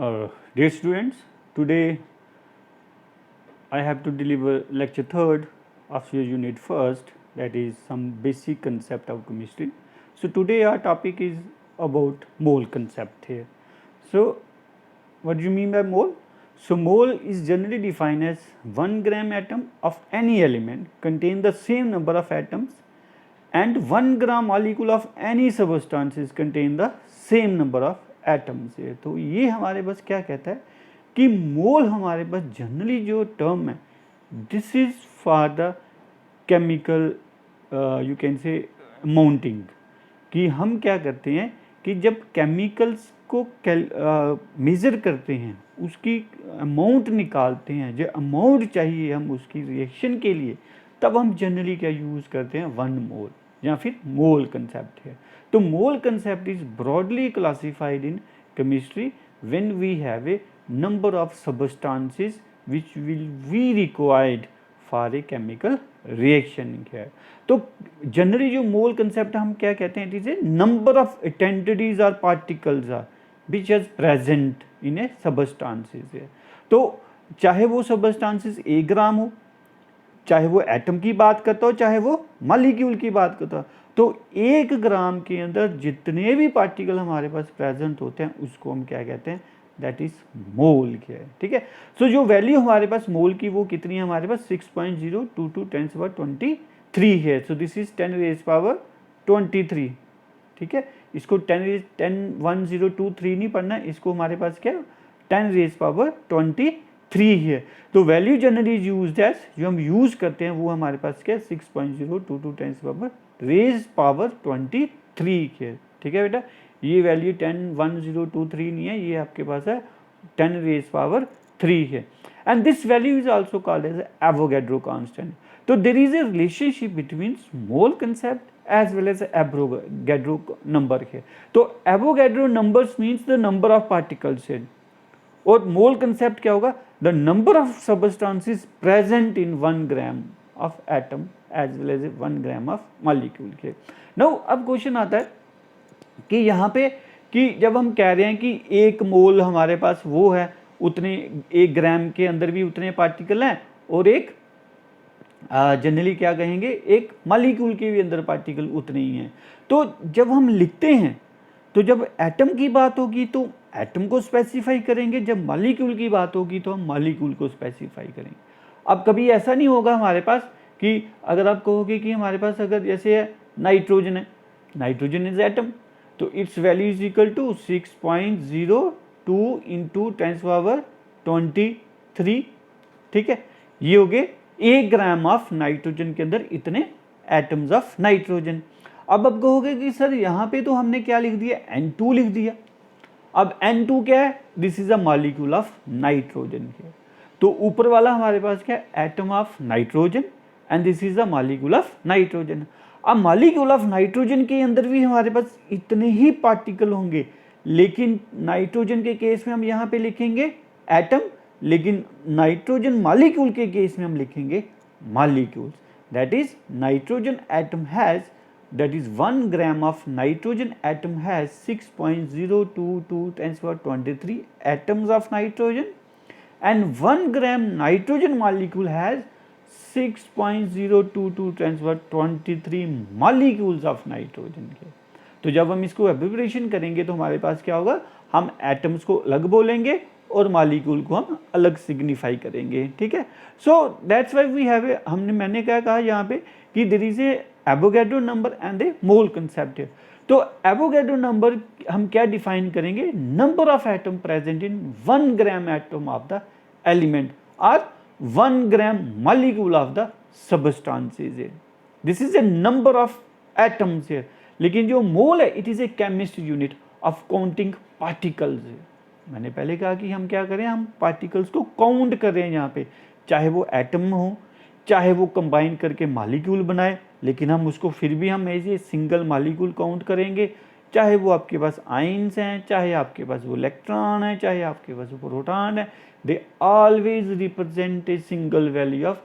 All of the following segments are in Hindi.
Dear students, today I have to deliver lecture third of your unit first, that is some basic concept of chemistry. So today our topic is about mole concept here. So what do you mean by mole? So mole is generally defined as 1 gram atom of any element contain the same number of atoms and 1 gram molecule of any substances contain the same number of atoms है। तो ये हमारे पास क्या कहता है कि मोल हमारे पास जनरली जो टर्म है, this is for the chemical you can say amounting, कि हम क्या करते हैं कि जब केमिकल्स को मेज़र करते हैं, उसकी अमाउंट निकालते हैं, जो अमाउंट चाहिए हम उसकी रिएक्शन के लिए, तब हम जनरली क्या यूज़ करते हैं, 1 मोल या फिर मोल कंसेप्ट है। तो mole concept is broadly classified in chemistry when we have a number of substances which will be required for a chemical reaction है। तो जनरली जो मोल कंसेप्ट हम क्या कहते हैं, it is a number of entities और particles are which is present in a substances है। तो चाहे वो सबस्टेंसेस 1 ग्राम हो, चाहे वो एटम की बात करता हो, चाहे वो मॉलिक्यूल की बात करता हो, तो 1 ग्राम के अंदर जितने भी पार्टिकल हमारे पास प्रेजेंट होते हैं उसको हम क्या कहते हैं, दैट इज मोल के है। ठीक है। सो जो वैल्यू हमारे पास मोल की वो कितनी है हमारे पास, 6.022 10^23 है। सो दिस इज 10^23। ठीक है। इसको 10^23 नहीं पढ़ना है, इसको हमारे पास क्या 10^23 है। तो वैल्यू जनरली यूज्ड एज, जो हम यूज करते हैं वो हमारे पास क्या 6.022 10^23 है। ठीक है बेटा, ये वैल्यू 10^23 नहीं है, ये आपके पास है 10^3 है। And this value is also called as Avogadro constant. तो there is a relationship between mole concept as well as Avogadro number है। तो Avogadro numbers means the number of particles है, और मोल कंसेप्ट क्या होगा, the number of substances present in 1 gram of atom as well as 1 gram of molecule के। नाउ अब क्वेश्चन आता है कि यहाँ पे कि जब हम कह रहे हैं कि 1 मोल हमारे पास वो है, उतने 1 ग्राम के अंदर भी उतने पार्टिकल हैं, और एक जनरली क्या कहेंगे, एक मॉलिक्यूल के भी अंदर पार्टिकल उतने ही हैं। तो जब हम लिखते हैं, तो जब एटम की बात होगी तो एटम को स्पेसिफाई करेंगे, जब मॉलिक्यूल की बात होगी तो हम मॉलिक्यूल को स्पेसिफाई करेंगे। अब कभी ऐसा नहीं होगा हमारे पास कि अगर आप कहोगे कि हमारे पास अगर जैसे है नाइट्रोजन है, नाइट्रोजन इज एटम, तो it's value is equal to 6.02 × 10^23। ठीक है, ये हो गए 1 ग्राम ऑफ नाइट्रोजन के अंदर इतने एटम्स ऑफ नाइट्रोजन। अब आप कहोगे कि सर यहाँ पे तो हमने क्या लिख दिया, N2 लिख दिया। अब N2 क्या है, this is a molecule of nitrogen के। तो ऊपर वाला हमारे पास क्या है, atom of nitrogen, and this is a molecule of nitrogen. अब मॉलिक्यूल ऑफ नाइट्रोजन के अंदर भी हमारे पास इतने ही पार्टिकल होंगे, लेकिन नाइट्रोजन के केस में हम यहाँ पे लिखेंगे एटम, लेकिन नाइट्रोजन मॉलिक्यूल के केस में हम लिखेंगे molecules. That is nitrogen atom has, that is 1 gram of nitrogen atom has 6.022 10^23 atoms of nitrogen, and 1 gram nitrogen molecule has 6.022 10^23 molecules of nitrogen के। तो जब हम इसको एब्रिविएशन करेंगे तो हमारे पास क्या होगा, हम एटम्स को अलग बोलेंगे और मॉलिक्यूल को हम अलग सिग्निफाई करेंगे। ठीक है। So that's why we have, मैंने क्या कहा यहाँ पे कि there is a Avogadro number and a mole concept है। तो एवोगैड्रो नंबर हम क्या डिफाइन करेंगे, number of atom present in 1 gram atom of the element और 1 gram molecule of the substances है। This is a number of atoms है। लेकिन जो मोल है, it is a chemistry unit of counting particles है। मैंने पहले कहा कि हम क्या करें, हम पार्टिकल्स को काउंट कर रहे हैं यहाँ पे, चाहे वो एटम हो, चाहे वो कंबाइन करके मॉलिक्यूल बनाए, लेकिन हम उसको फिर भी हम as a single molecule count करेंगे। चाहे वो आपके पास आयंस हैं, चाहे आपके पास वो इलेक्ट्रॉन है, चाहे आपके पास वो प्रोटॉन है, they always represent a single value of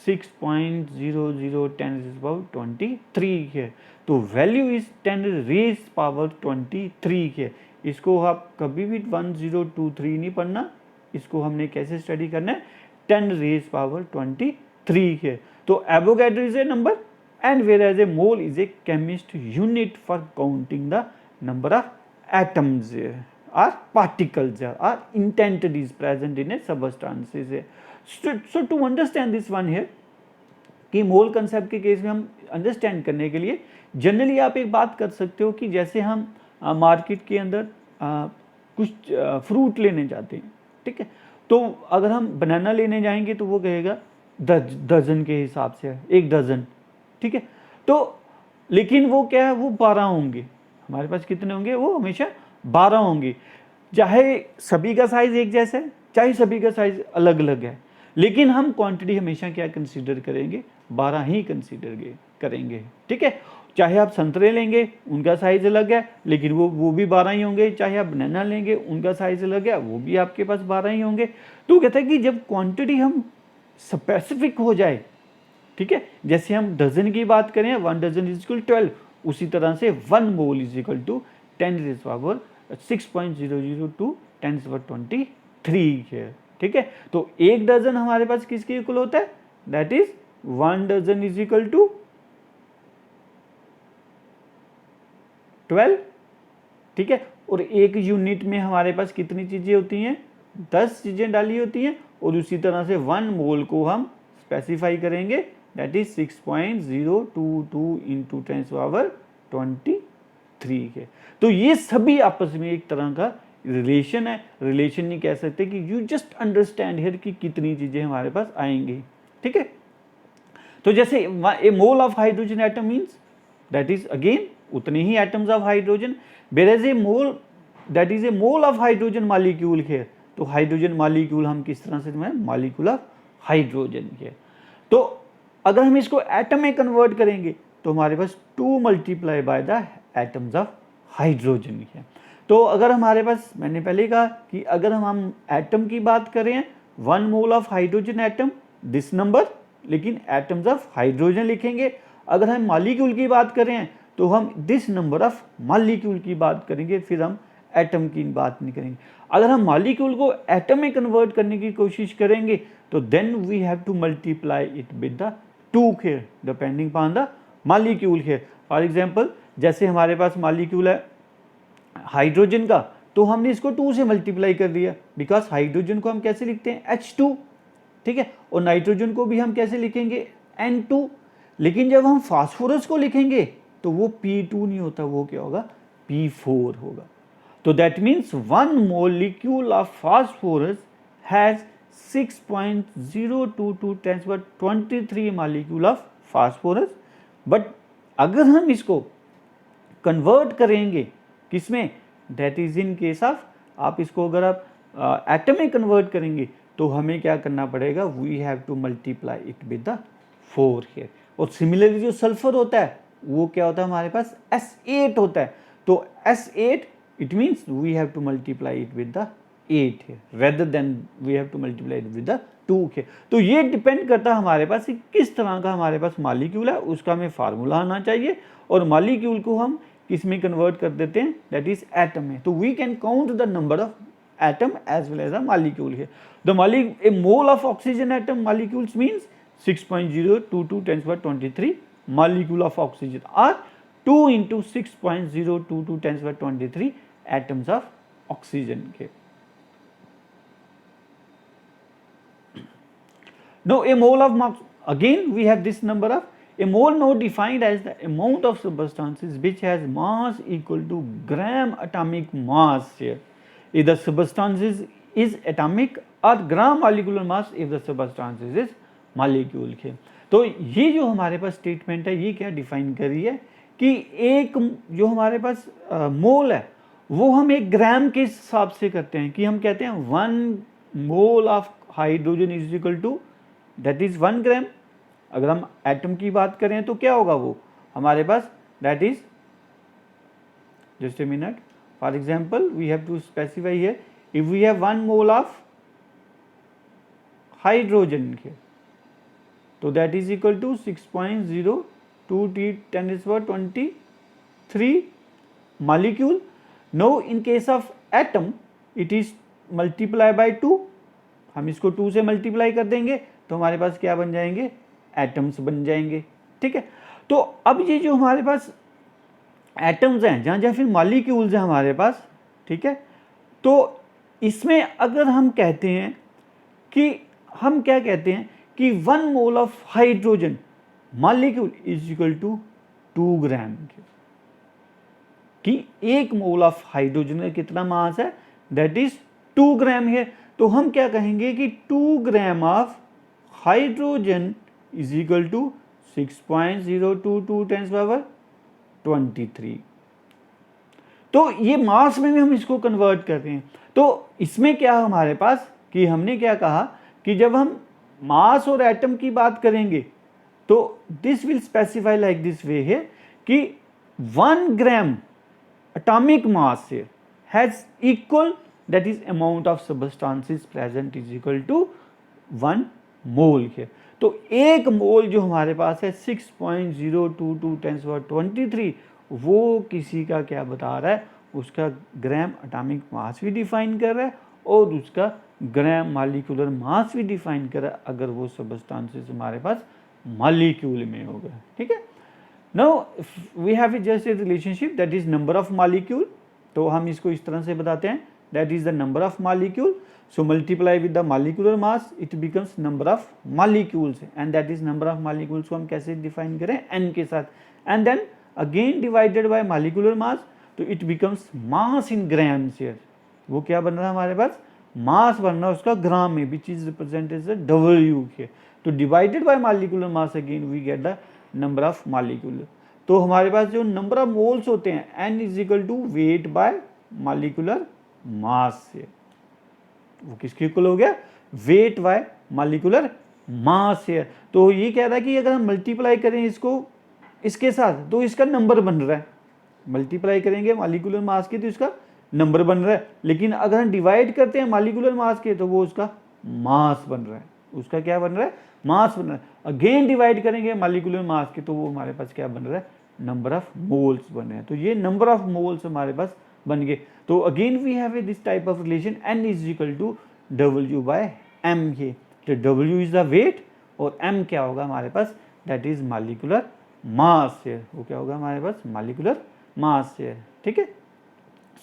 6.00 10^23 है। तो वैल्यू इज 10^23 है। इसको आप कभी भी 1023 नहीं पढ़ना, इसको हमने कैसे स्टडी करना है 10⁻23 है। तो Avogadro is a number and where as a mole is a chemist unit for counting the number of atoms or particles or indented is present in a substances. So to understand this one here कि मोल कंसेप्ट के केस में हम अंडरस्टैंड करने के लिए जनरली आप एक बात कर सकते हो कि जैसे हम मार्केट के अंदर कुछ फ्रूट लेने जाते हैं, ठीक है, तो अगर हम बनाना लेने जाएंगे तो वो कहेगा दर्जन के हिसाब से 1 दर्जन, ठीक है, तो लेकिन वो क्या है, वो 12 होंगे, हमारे पास कितने होंगे, वो हमेशा 12 होंगे, चाहे सभी का साइज एक जैसा है, चाहे सभी का साइज अलग अलग है, लेकिन हम क्वांटिटी हमेशा क्या कंसीडर करेंगे, 12 ही कंसीडर करेंगे, ठीक है। चाहे आप संतरे लेंगे उनका साइज अलग है लेकिन वो भी 12 ही होंगे, चाहे आप बनाना लेंगे उनका साइज अलग है वो भी आपके पास 12 ही होंगे। तो कहता है कि जब क्वांटिटी हम स्पेसिफिक हो जाए, ठीक है, जैसे हम डजन की बात करें 1 डजन इज इक्वल 12, उसी तरह से 1 मोल इज इक्वल टू 10⁻6.002 10⁻23 है, ठीक है। तो 1 डजन हमारे पास किसके इक्वल होता है, that is 1 dozen is equal to 12, ठीक है। और एक यूनिट में हमारे पास कितनी चीजें होती हैं, 10 चीजें डाली होती हैं, और उसी तरह से 1 मोल को हम स्पेसिफाई करेंगे, दैट इज 6.022 इंटू 10⁻23 है। तो ये सभी आपस में एक तरह का रिलेशन है, रिलेशन नहीं कह सकते कि यू जस्ट अंडरस्टैंड हियर कि कितनी चीजें हमारे पास आएंगी, ठीक है। तो जैसे a mole of hydrogen atom means that is again उतने ही atoms of hydrogen, whereas a mole that is a mole of hydrogen molecule है। तो हाइड्रोजन मॉलिक्यूल हम किस तरह से मॉलिक्यूल ऑफ हाइड्रोजन है। तो अगर हम इसको एटम में कन्वर्ट करेंगे तो हमारे पास 2 multiply by the atoms of hydrogen है। तो अगर हमारे पास, मैंने पहले कहा कि अगर हम एटम की बात करें 1 mole of hydrogen atom this number, लेकिन एटम्स ऑफ हाइड्रोजन लिखेंगे। अगर हम मॉलिक्यूल की बात करें तो हम दिस नंबर ऑफ मॉलिक्यूल की बात करेंगे, फिर हम एटम की बात नहीं करेंगे। अगर हम मॉलिक्यूल को एटम में कन्वर्ट करने की कोशिश करेंगे तो then we have to multiply it with the 2 here depending upon the molecule here। For example जैसे हमारे पास मॉलिक्यूल है हाइड्रोजन का, तो हमने इसको 2 से मल्टीप्लाई कर दिया, बिकॉज हाइड्रोजन को हम कैसे लिखते हैं H2, ठीक है, और नाइट्रोजन को भी हम कैसे लिखेंगे N2। लेकिन जब हम फास्फोरस को लिखेंगे तो वो P2 नहीं होता, वो क्या होगा, P4 होगा। तो that means 1 molecule of phosphorus has 6.022 10⁻23 molecule of phosphorus. But अगर हम इसको कन्वर्ट करेंगे किसमें, that is in case of, आप इसको अगर आप एटम में कन्वर्ट करेंगे तो हमें क्या करना पड़ेगा, we have to multiply it with the 4 here। और सिमिलरली जो सल्फर होता है वो क्या होता है, हमारे पास S8 होता है। तो S8 it means we have to multiply it with the 8 here rather than we have to multiply it with the 2 here। तो ये डिपेंड करता है हमारे पास किस तरह का हमारे पास मॉलिक्यूल है, उसका हमें फार्मूला आना चाहिए, और मॉलिक्यूल को हम किस में कन्वर्ट कर देते हैं, दैट इज एटम में। तो we can count the number of atom as well as a molecule है। The a mole of oxygen atom molecules means 6.022 10⁻23 molecule of oxygen, or 2 into 6.022 10⁻23 atoms of oxygen के। Now a mole of again we have this number of a mole now defined as the amount of substances which has mass equal to gram atomic mass here if the substances is atomic, or gram molecular mass if the substances is molecule के। तो ये जो हमारे पास स्टेटमेंट है ये क्या डिफाइन कर रही है कि एक जो हमारे पास मोल है वो हम एक ग्राम के हिसाब से करते हैं, कि हम कहते हैं 1 mole of hydrogen is equal to that is 1 gram. अगर हम एटम की बात करें तो क्या होगा वो हमारे पास, that is just a minute, for example we have to specify here if we have 1 mole of hydrogen के, तो that is equal to 6.022 10⁻23 molecule. No in case of atom it is multiply by 2, हम इसको 2 से मल्टीप्लाई कर देंगे तो हमारे पास क्या बन जाएंगे, एटम्स बन जाएंगे। ठीक है, तो अब ये जो हमारे पास एटम्स हैं, जहाँ जहाँ फिर मॉलिक्यूल्स हैं हमारे पास, ठीक है, तो इसमें अगर हम कहते हैं कि हम क्या कहते हैं कि 1 mole of hydrogen molecule is equal to 2 gram, कि 1 मोल ऑफ हाइड्रोजन का कितना मास है, दैट इज 2 ग्राम है। तो हम क्या कहेंगे कि 2 gram of hydrogen is equal to 6.022 × 10⁻23। तो ये मास में भी हम इसको कन्वर्ट करते हैं। तो इसमें क्या हमारे पास कि हमने क्या कहा कि जब हम मास और एटम की बात करेंगे तो this will specify like this way है कि 1 ग्राम atomic mass here has equal, that is amount of substances present is equal to 1 mole here। तो 1 मोल जो हमारे पास है 6.022 × 10⁻23 वो किसी का क्या बता रहा है, उसका ग्राम एटॉमिक मास भी डिफाइन कर रहा है और उसका ग्राम मॉलिक्यूलर मास भी डिफाइन कर रहा है, अगर वो सबस्टांसेस हमारे पास मॉलिक्यूल में होगा। ठीक है, Now we have just a relationship, that is number of molecule। तो हम इसको इस तरह से बताते हैं, that is the number of molecule, so multiply with the molecular mass it becomes number of molecules, and that is number of molecules को हम कैसे define करें, n के साथ, and then again divided by molecular mass, तो it becomes mass in grams here। वो क्या बन रहा है हमारे पास, मास बन रहा है उसका ग्राम में, which is represented as W here। तो divided by molecular mass again we get the number of molecule. तो हमारे पास जो नंबर ऑफ मोल्स होते हैं n is equal to weight by molecular mass से, वो किसके इक्वल हो गया, वेट बाय मॉलिक्यूलर मास से। तो ये कह रहा है कि अगर हम मल्टीप्लाई करें इसको इसके साथ तो इसका नंबर बन रहा है, मल्टीप्लाई करेंगे मॉलिक्यूलर मास के तो इसका नंबर बन रहा है, लेकिन अगर हम डिवाइड करते हैं मॉलिक्यूलर मास के तो वो उसका मास बन रहा है, उसका क्या बन रहा है, मास बन रहा है। अगेन डिवाइड करेंगे मॉलिक्यूलर मास के तो वो हमारे पास क्या बन रहा है, नंबर ऑफ मोल्स बन रहे हैं। तो ये नंबर ऑफ मोल्स हमारे पास बन गए। तो again we have this type of relation, n is equal to W/m। ये तो W इज द वेट और m क्या होगा हमारे पास, दैट इज मॉलिक्यूलर मास है, वो क्या होगा हमारे पास, मॉलिक्यूलर मास है। ठीक है,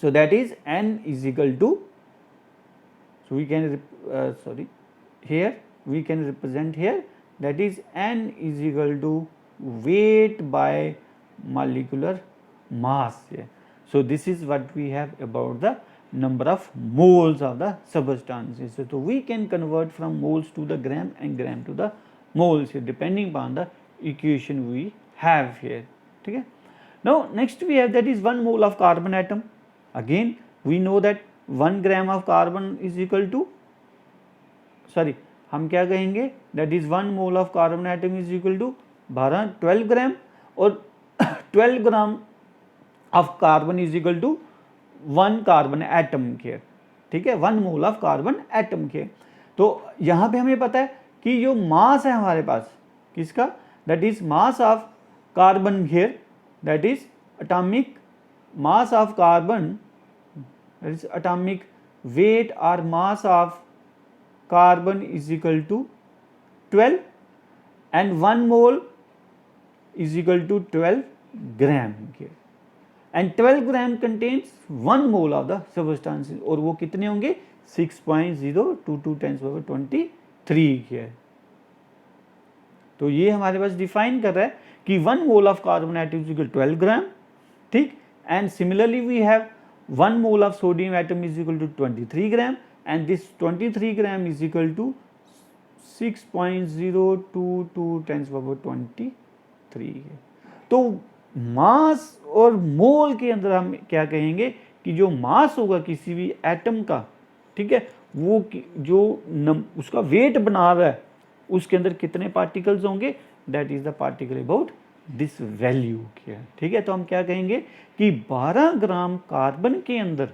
so that is n is equal to, so we can here we can represent here, that is n is equal to weight by molecular mass here। So this is what we have about the number of moles of the substances। So we can convert from moles to the gram and gram to the moles here, depending upon the equation we have here। ठीक है, now next we have that is 1 mole of carbon atom। Again we know that 1 gram of carbon is equal to, sorry हम क्या कहेंगे, that is 1 mole of carbon atom is equal to 12 gram, और 12 gram of carbon is equal to 1 carbon atom के। ठीक है, 1 मोल ऑफ कार्बन एटम के। तो यहाँ पे हमें पता है कि जो मास है हमारे पास किसका, that is mass of carbon घेर, that is atomic mass of carbon, that is atomic weight और mass of carbon is equal to 12 and 1 mole is equal to 12 gram here, and 12 gram contains 1 mole of the substances, और वो कितने होंगे, 6.022 × 10⁻23 here। तो ये हमारे पास डिफाइन कर रहा है कि 1 mole of carbon atom is equal 12 gram. ठीक, and similarly we have 1 mole of sodium atom is equal to 23 gram, and this 23 gram is equal to 6.022 × 10⁻23 है। तो मास और मोल के अंदर हम क्या कहेंगे कि जो मास होगा किसी भी एटम का, ठीक है, वो जो उसका वेट बना रहा है उसके अंदर कितने पार्टिकल्स होंगे, that is the particle about this value क्या। ठीक है, तो हम क्या कहेंगे कि 12 ग्राम कार्बन के अंदर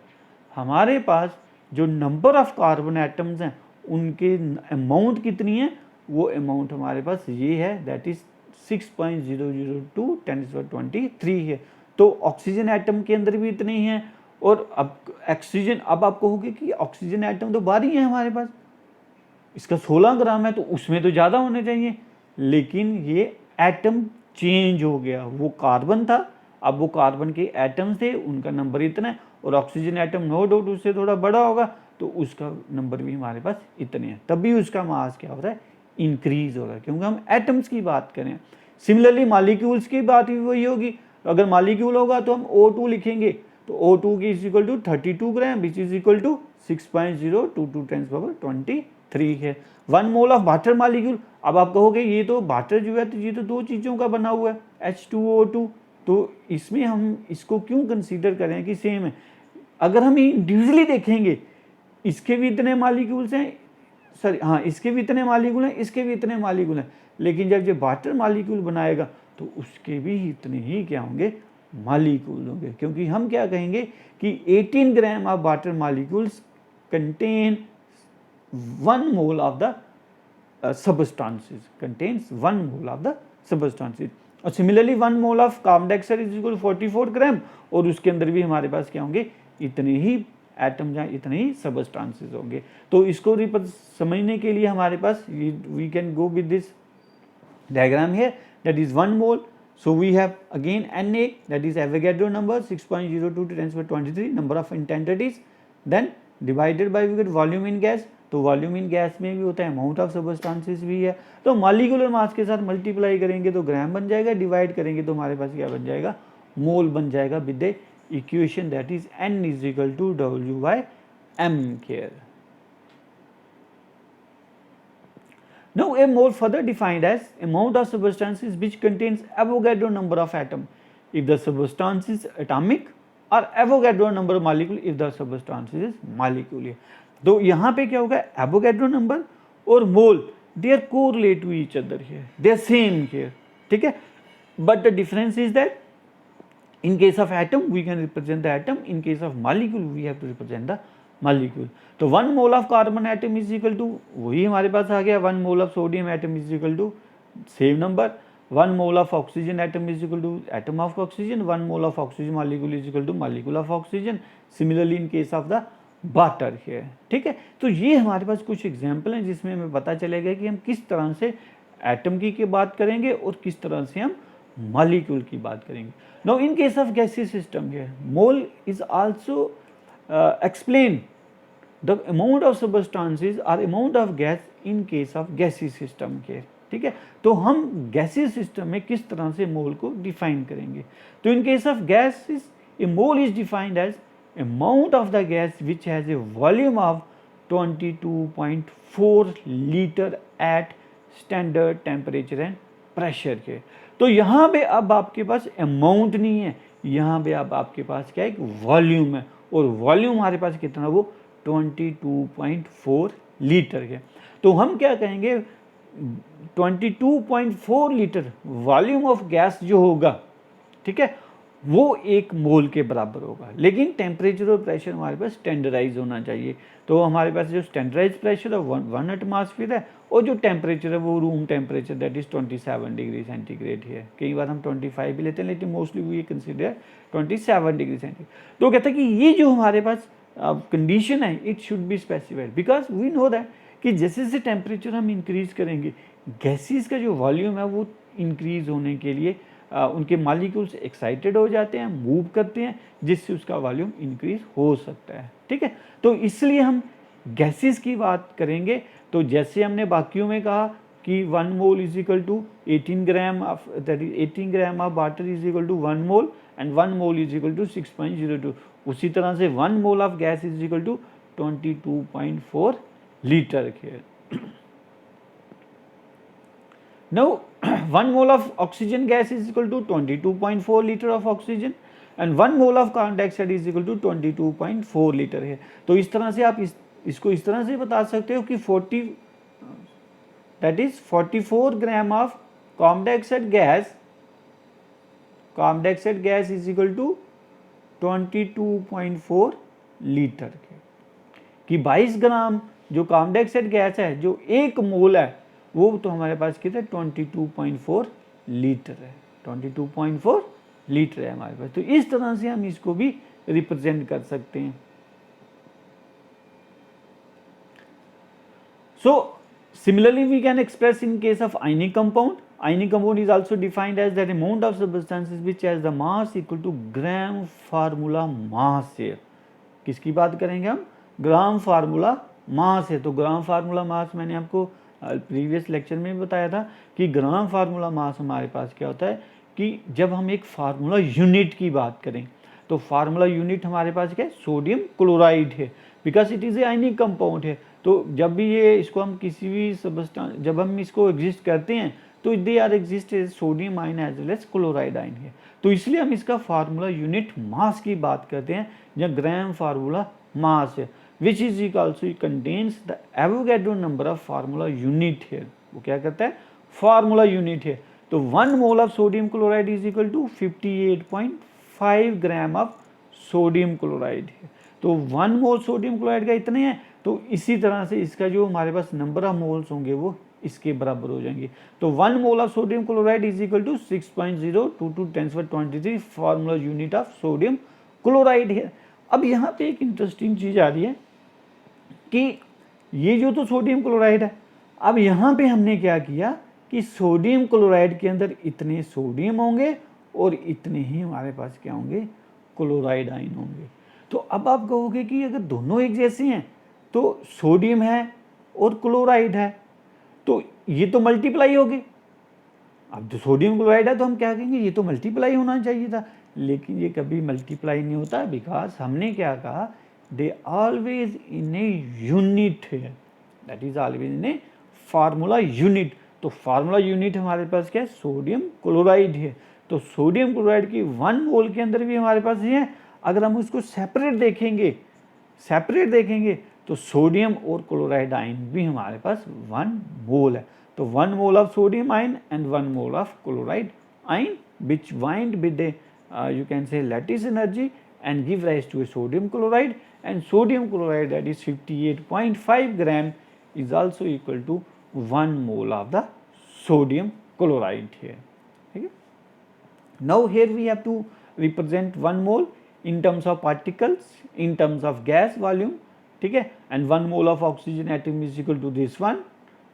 हमारे पास जो नंबर ऑफ कार्बन एटम्स हैं उनके अमाउंट कितनी है, वो अमाउंट हमारे पास ये है, दैट इज 6.002 × 10⁻23 है। तो ऑक्सीजन एटम के अंदर भी इतने ही हैं और अब ऑक्सीजन, अब आप कहोगे कि ऑक्सीजन एटम तो 12 ही है हमारे पास, इसका 16 ग्राम है तो उसमें तो ज़्यादा होने चाहिए, लेकिन ये एटम चेंज हो गया, वो कार्बन था अब वो कार्बन के एटम थे, उनका नंबर इतना है, और ऑक्सीजन एटम नो डाउट उससे थोड़ा बड़ा होगा तो उसका नंबर भी हमारे पास इतने हैं, तभी उसका मास क्या हो रहा है, इंक्रीज हो रहा है, क्योंकि हम एटम्स की बात करें। सिमिलरली मॉलिक्यूल्स की बात भी वही होगी, अगर मॉलिक्यूल होगा तो हम O2 लिखेंगे, तो O2 की is equal to 32 gram which is equal to 6.022 × 10⁻³ है। 1 मोल ऑफ वाटर मॉलिक्यूल, अब आप कहोगे ये तो वाटर जो है तो ये तो दो चीज़ों का बना हुआ है H2O2, तो इसमें हम इसको क्यों कंसीडर करें कि सेम है। अगर हम इंडिविजुअली देखेंगे इसके भी इतने मॉलिक्यूल्स हैं, सॉरी हाँ इसके भी इतने मॉलिक्यूल हैं, इसके भी इतने मॉलिक्यूल हैं, लेकिन जब ये वाटर मॉलिक्यूल बनाएगा तो उसके भी इतने ही क्या होंगे, मॉलिक्यूल होंगे, क्योंकि हम क्या कहेंगे कि 18 gram of water molecules contain 1 mole of the substances, contains 1 mole of the substances, और similarly 1 mole of carbon dioxide is equal 44 ग्राम, और उसके अंदर भी हमारे पास क्या होंगे, इतने ही एटम या इतने ही सबस्टांसेस होंगे। तो इसको समझने के लिए हमारे पास we can go with this diagram here, that is 1 mole, so we have again Na, that is Avogadro number 6.02 to 10⁻23 number of entities, then divided by we get volume in gas, तो वॉल्यूम इन गैस में भी होता है, अमाउंट ऑफ सबस्टांसेस भी है, तो मॉलिक्यूलर मास के साथ मल्टीप्लाई करेंगे तो ग्राम बन जाएगा, डिवाइड करेंगे तो हमारे पास क्या बन जाएगा, मोल बन जाएगा with the equation that is N is equal to W/m here. Now a mole further defined as amount of substances which contains Avogadro number of atom if the substance is atomic, or Avogadro number of molecule if the substance is molecular. तो यहाँ पे क्या होगा, एवोगैड्रो नंबर और mole they are correlate to each other here, they are same here, ठीक है, but the difference is that in case of atom we can represent the atom, in case of molecule we have to represent the molecule. तो 1 mole of carbon atom is equal to, वही हमारे पास आ गया 1 mole of sodium atom is equal to same number, 1 mole of oxygen atom is equal to atom of oxygen, 1 mole of oxygen molecule is equal to molecule of oxygen, similarly in case of the water है, ठीक है। तो ये हमारे पास कुछ एग्जाम्पल हैं जिसमें हमें पता चलेगा कि हम किस तरह से एटम की बात करेंगे और किस तरह से हम मॉलिक्यूल की बात करेंगे। Now in case of gaseous system here, mole is also explain the amount of substances or amount of gas in case of gaseous system here, ठीक है। तो हम gaseous system में किस तरह से मोल को डिफाइन करेंगे, तो in case of gases a mole is defined as amount of the gas which has a volume of 22.4 liter at standard temperature and pressure के। तो यहाँ पे अब आपके पास अमाउंट नहीं है, यहाँ पे अब आपके पास क्या है, एक वॉल्यूम है, और वॉल्यूम हमारे पास कितना, वो 22.4 लीटर है। तो हम क्या कहेंगे, 22.4 लीटर वॉल्यूम ऑफ गैस जो होगा, ठीक है, वो 1 मोल के बराबर होगा, लेकिन टेम्परेचर और प्रेशर हमारे पास स्टैंडर्डाइज होना चाहिए। तो हमारे पास जो स्टैंडर्डाइज प्रेशर है 1 एटमॉस्फेयर है, और जो टेम्परेचर है वो room temperature that is 27 degree centigrade है। कई बार हम 25 भी लेते हैं, लेकिन mostly we consider 27 degree centigrade. तो कहते हैं कि ये जो हमारे पास कंडीशन है it should be specified, because we know that कि जैसे जैसे टेम्परेचर हम इंक्रीज करेंगे गैसेस का जो वॉल्यूम है वो इंक्रीज होने के लिए उनके मॉलिक्यूल्स एक्साइटेड हो जाते हैं, मूव करते हैं, जिससे उसका वॉल्यूम इंक्रीज हो सकता है, ठीक है। तो इसलिए हम गैसेस की बात करेंगे, तो जैसे हमने बाकियों में कहा कि 1 mole is equal to 18 gram of, that is 18 gram of water is equal to 1 mole, and 1 mole is equal to 6.02, उसी तरह से 1 mole of gas is equal to 22.4 litre है। Now 1 mole of oxygen gas is equal to 22.4 liter of oxygen, and 1 mole of carbon dioxide is equal to 22.4 liter है। तो इस तरह से आप इसको इस तरह से बता सकते हो कि 44 gram of carbon dioxide gas is equal to 22.4 litre कि 22 ग्राम जो कार्बन डाइऑक्साइड गैस है, जो 1 मोल है, वो तो हमारे पास कितना 22.4 लीटर है, 22.4 लीटर है हमारे पास। तो इस तरह से हम इसको भी रिप्रेजेंट कर सकते हैं। So similarly we can express in case of ionic compound. Ionic compound is also defined as that amount of substances which has the mass equal to gram formula mass है। किसकी बात करेंगे हम? ग्राम फार्मूला मास है। तो ग्राम फार्मूला मास मैंने आपको प्रीवियस लेक्चर में भी बताया था कि ग्राम फार्मूला मास हमारे पास क्या होता है कि जब हम एक फार्मूला यूनिट की बात करें तो फार्मूला यूनिट हमारे पास क्या है? सोडियम क्लोराइड है, because it is a ionic compound है। तो जब भी ये इसको हम किसी भी सब्सटेंस जब हम इसको एग्जिस्ट करते हैं तो they are exist as sodium ion as well as chloride ion है। तो इसलिए हम इसका फार्मूला यूनिट मास की बात करते हैं जहाँ ग्राम फार्मूला मास है, which is also contains the Avogadro number of formula unit है। वो क्या करता है? फार्मूला यूनिट है। तो 1 mole of sodium chloride is equal to 58.5 gram of sodium chloride है। तो 1 मोल सोडियम क्लोराइड का इतने हैं, तो इसी तरह से इसका जो हमारे पास नंबर ऑफ मोल्स होंगे वो इसके बराबर हो जाएंगे। तो 1 mole of sodium chloride is equal to 6.022 10⁻23 formula unit of sodium chloride है। अब यहाँ पे एक इंटरेस्टिंग चीज़ आ रही है कि ये जो तो सोडियम क्लोराइड है, अब यहाँ पे हमने क्या किया कि सोडियम क्लोराइड के अंदर इतने सोडियम होंगे और इतने ही हमारे पास क्या होंगे? क्लोराइड आयन होंगे। तो अब आप कहोगे कि अगर दोनों एक जैसे हैं तो सोडियम है और क्लोराइड है तो ये तो मल्टीप्लाई होगी। अब जो सोडियम क्लोराइड है तो हम क्या कहेंगे? ये तो मल्टीप्लाई होना चाहिए था, लेकिन ये कभी मल्टीप्लाई नहीं होता, बिकॉज हमने क्या कहा? They always in a unit है, that is always in a formula unit. तो फार्मूला यूनिट हमारे पास क्या है? सोडियम क्लोराइड है। तो सोडियम क्लोराइड की 1 मोल के अंदर भी हमारे पास ये है। अगर हम उसको सेपरेट देखेंगे तो सोडियम और क्लोराइड आयन भी हमारे पास 1 मोल है। तो 1 mole of sodium ion and 1 mole of chloride ion which bind with a you can say lattice energy and give rise to a sodium chloride, and sodium chloride that is 58.5 gram is also equal to 1 mole of the sodium chloride here. Okay? Now here we have to represent 1 mole in terms of particles, in terms of gas volume, ठीक है, and 1 mole of oxygen atom is equal to this one.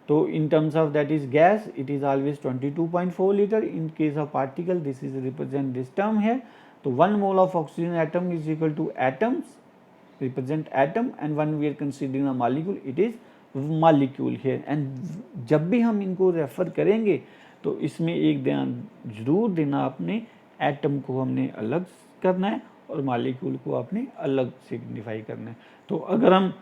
So in terms of that is gas, it is always 22.4 liter. In case of particle, this is represent this term here. So 1 mole of oxygen atom is equal to atoms, represent atom, and when we are considering a molecule, it is molecule here. And जब भी हम इनको रेफर करेंगे तो इसमें एक ध्यान जरूर देना, आपने एटम को हमने अलग करना है और मॉलिक्यूल को आपने अलग सिग्निफाई करना है। तो अगर हम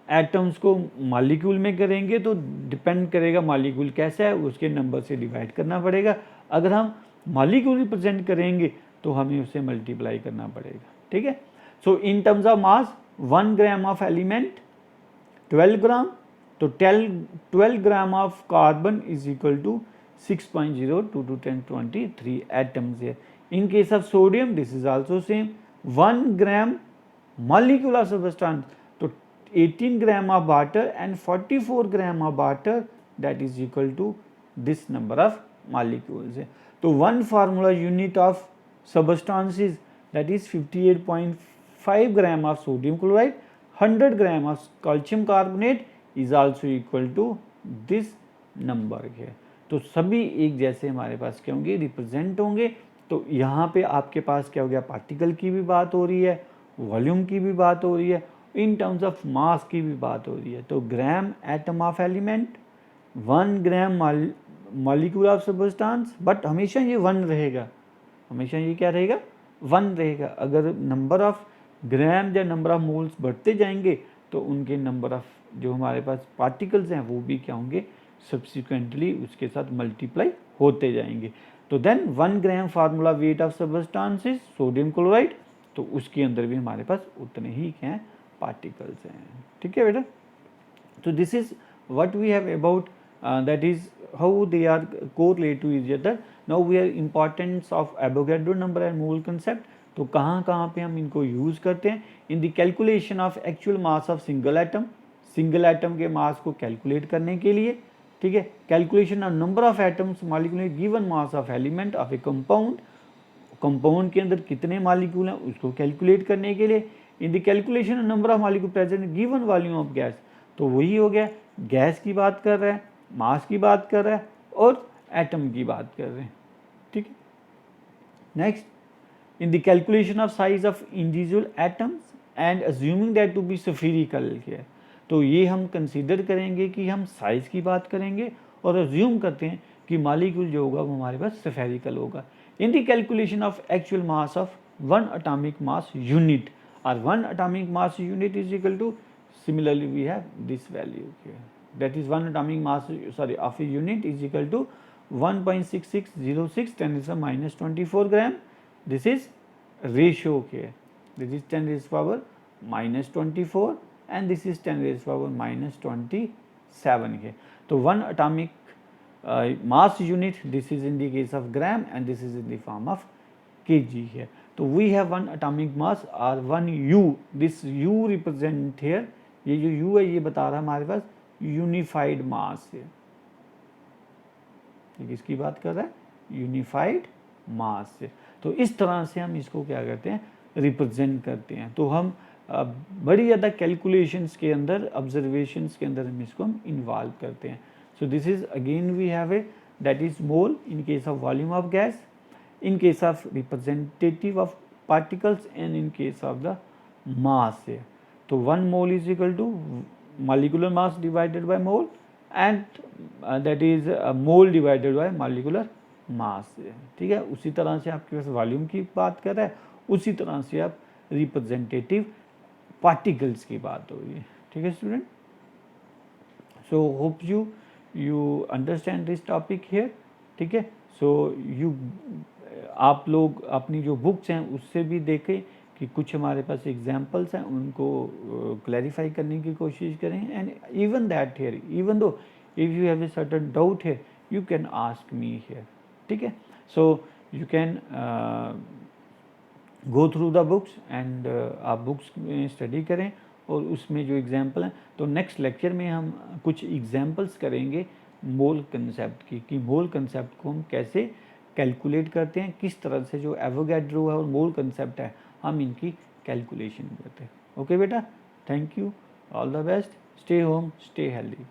एटम्स को मॉलिक्यूल में करेंगे तो डिपेंड करेगा मॉलिक्यूल कैसा है, उसके नंबर से डिवाइड करना पड़ेगा। अगर हम मॉलिक्यूल रिप्रेजेंट करेंगे तो हमें उसे मल्टीप्लाई करना पड़ेगा, ठीक है। So in terms of mass 1 gram of element 12 gram, तो 12 gram of carbon is equal to 6.022 1023 atoms है। In case of sodium, this is also same, 1 gram molecule of substance, so 18 gram of water and 44 gram of water, that is equal to this number of molecules. So 1 formula unit of substances, that is 58.5 gram of sodium chloride, 100 gram of calcium carbonate is also equal to this number here. तो सभी एक जैसे हमारे पास क्या होंगे? रिप्रेजेंट होंगे। तो यहाँ पे आपके पास क्या हो गया? पार्टिकल की भी बात हो रही है, वॉल्यूम की भी बात हो रही है, इन टर्म्स ऑफ मास की भी बात हो रही है। तो ग्राम atom of element, 1 gram molecule of substance, but हमेशा ये 1 रहेगा, हमेशा ये क्या रहेगा? 1 रहेगा। अगर नंबर ऑफ ग्राम या नंबर ऑफ मोल्स बढ़ते जाएंगे तो उनके नंबर ऑफ जो हमारे पास पार्टिकल्स हैं वो भी क्या होंगे? सब्सिक्वेंटली उसके साथ मल्टीप्लाई होते जाएंगे। तो then 1 gram formula weight of substance is sodium chloride, तो उसके अंदर भी हमारे पास उतने ही क्या हैं? पार्टिकल्स हैं, ठीक है बेटा। तो this is what we have about that is how they are correlate to each other. Now we are importance of Avogadro number and mole concept. तो कहाँ कहाँ पे हम इनको यूज़ करते हैं? In the calculation of actual mass of single atom, single atom के मास को कैलकुलेट करने के लिए, ठीक है। Calculation of number of atoms molecule given mass of element of A compound compound के अंदर कितने मालिक्यूल हैं उसको कैलकुलेट करने के लिए इन the calculation number of molecule present given volume of gas, तो वही हो गया, गैस की बात कर रहा है, मास की बात कर रहा है और एटम की बात कर रहे हैं, ठीक है। Next, in the calculation of size of individual atoms and assuming that to be spherical here, तो ये हम कंसीडर करेंगे कि हम साइज की बात करेंगे और अज्यूम करते हैं कि मॉलिक्यूल जो होगा वो हमारे पास स्फेरिकल होगा। In the calculation of actual mass of one atomic mass unit और one atomic mass unit is equal to, similarly we have this value here, that is one atomic mass of a unit is equal to 1.6606 10 to the -24 gram. This is ratio here, this is 10 raised to the power -24 and this is 10 raised to the power -27 here. So one atomic mass unit, this is in the case of gram and this is in the form of kg here. So we have one atomic mass or one u, this u represent here, ये जो u है ये बता रहा है हमारे पास यूनिफाइड मास है, ये किसकी बात कर रहा है, यूनिफाइड मास से। तो इस तरह से हम इसको क्या करते हैं, रिप्रेजेंट करते हैं। तो हम बड़ी ज़्यादा कैलकुलेशंस के अंदर, ऑब्जर्वेशंस के अंदर हम इसको इन्वॉल्व करते हैं। So this is again we have a that is mole in case of volume of gas, in case of representative of particles and in case of the mass है। तो 1 mole is equal to molecular mass divided by mole and that is mole divided by molecular mass है, ठीक है। उसी तरह से आपके पास वॉल्यूम की बात कर रहा है, उसी तरह से आप रिप्रेजेंटेटिव पार्टिकल्स की बात हो रही है, ठीक है student. So hope you understand this topic here, ठीक है। सो आप लोग अपनी जो बुक्स हैं उससे भी देखें कि कुछ हमारे पास एग्जांपल्स हैं, उनको क्लैरिफाई करने की कोशिश करें। And even that here, even though if you have a certain doubt here, you can ask me here, ठीक है। So you can go through the books and आप बुक्स में स्टडी करें और उसमें जो एग्जांपल हैं, तो नेक्स्ट लेक्चर में हम कुछ एग्जांपल्स करेंगे मोल कंसेप्ट की, कि मोल कंसेप्ट को हम कैसे कैलकुलेट करते हैं, किस तरह से जो एवोगैड्रो है और मोल कंसेप्ट है हम इनकी कैलकुलेशन करते हैं। ओके बेटा, thank you, all the best, stay home, stay healthy.